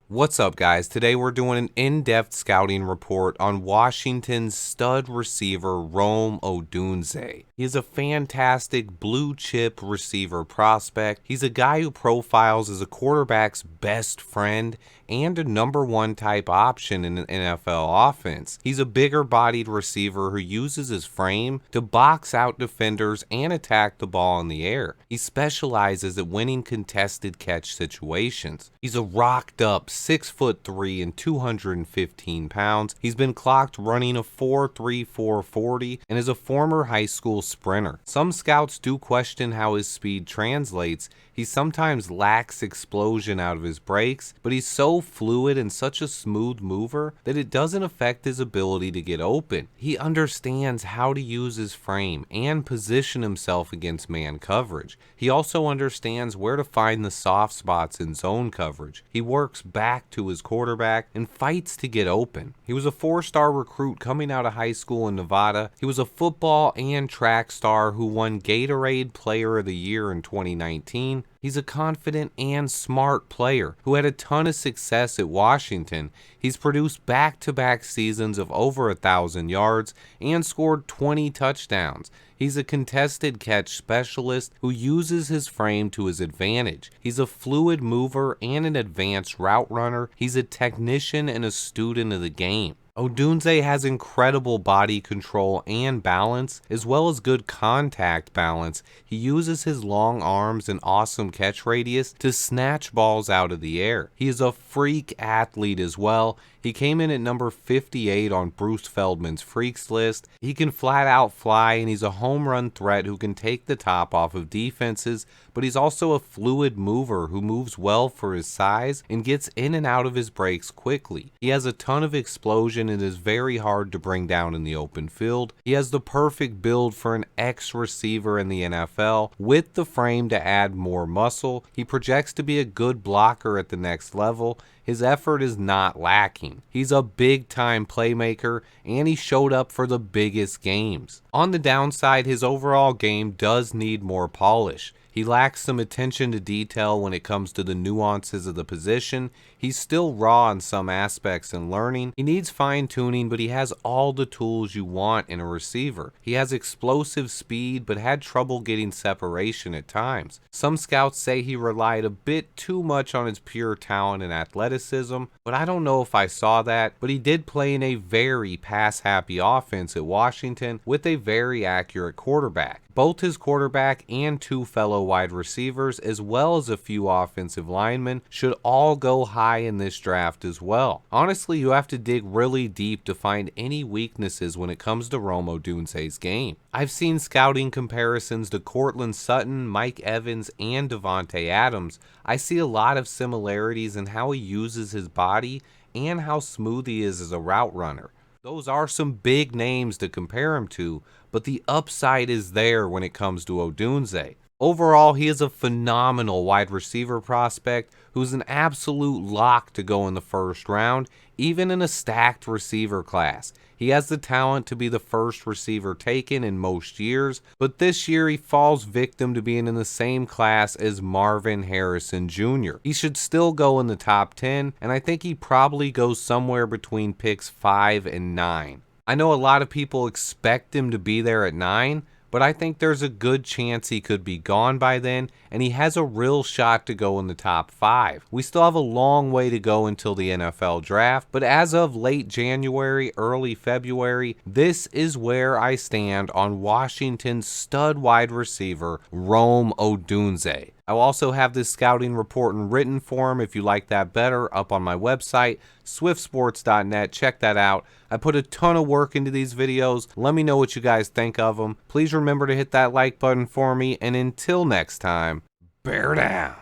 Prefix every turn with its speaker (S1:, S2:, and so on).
S1: What's up, guys? Today we're doing an in-depth scouting report on Washington's stud receiver, Rome Odunze. He is a fantastic blue-chip receiver prospect. He's a guy who profiles as a quarterback's best friend and a #1 type option in an NFL offense. He's a bigger-bodied receiver who uses his frame to box out defenders and attack the ball in the air. He specializes at winning contested catch situations. He's a rocked-up 6'3" and 215 pounds. He's been clocked running a 4.34 40 and is a former high school sprinter. Some scouts do question how his speed translates. He sometimes lacks explosion out of his breaks, but he's so fluid and such a smooth mover that it doesn't affect his ability to get open. He understands how to use his frame and position himself against man coverage. He also understands where to find the soft spots in zone coverage. He works back to his quarterback and fights to get open. He was a 4-star recruit coming out of high school in Nevada. He was a football and track star who won Gatorade Player of the Year in 2019. He's a confident and smart player who had a ton of success at Washington. He's produced back-to-back seasons of over 1,000 yards and scored 20 touchdowns. He's a contested catch specialist who uses his frame to his advantage. He's a fluid mover and an advanced route runner. He's a technician and a student of the game. Odunze has incredible body control and balance, as well as good contact balance. He uses his long arms and awesome catch radius to snatch balls out of the air. He is a freak athlete as well. He came in at number 58 on Bruce Feldman's Freaks list. He can flat out fly, and he's a home run threat who can take the top off of defenses, but he's also a fluid mover who moves well for his size and gets in and out of his breaks quickly. He has a ton of explosion and is very hard to bring down in the open field. He has the perfect build for an ex-receiver in the NFL with the frame to add more muscle. He projects to be a good blocker at the next level. His effort is not lacking. He's a big-time playmaker, and he showed up for the biggest games. On the downside, his overall game does need more polish. He lacks some attention to detail when it comes to the nuances of the position. He's still raw in some aspects and learning. He needs fine-tuning, but he has all the tools you want in a receiver. He has explosive speed, but had trouble getting separation at times. Some scouts say he relied a bit too much on his pure talent and athleticism, but I don't know if I saw that. But he did play in a very pass-happy offense at Washington with a very accurate quarterback. Both his quarterback and 2 fellow wide receivers, as well as a few offensive linemen, should all go high in this draft as well. Honestly, you have to dig really deep to find any weaknesses when it comes to Rome Odunze's game. I've seen scouting comparisons to Courtland Sutton, Mike Evans, and Devontae Adams. I see a lot of similarities in how he uses his body and how smooth he is as a route runner. Those are some big names to compare him to, but the upside is there when it comes to Odunze. Overall, he is a phenomenal wide receiver prospect who's an absolute lock to go in the first round, even in a stacked receiver class. He has the talent to be the first receiver taken in most years, but this year he falls victim to being in the same class as Marvin Harrison Jr. He should still go in the top 10, and I think he probably goes somewhere between picks 5 and 9. I know a lot of people expect him to be there at 9, but I think there's a good chance he could be gone by then, and he has a real shot to go in the top 5. We still have a long way to go until the NFL draft, but as of late January, early February, this is where I stand on Washington's stud wide receiver, Rome Odunze. I will also have this scouting report in written form if you like that better up on my website, swiftsports.net. Check that out. I put a ton of work into these videos. Let me know what you guys think of them. Please remember to hit that like button for me, and until next time, bear down.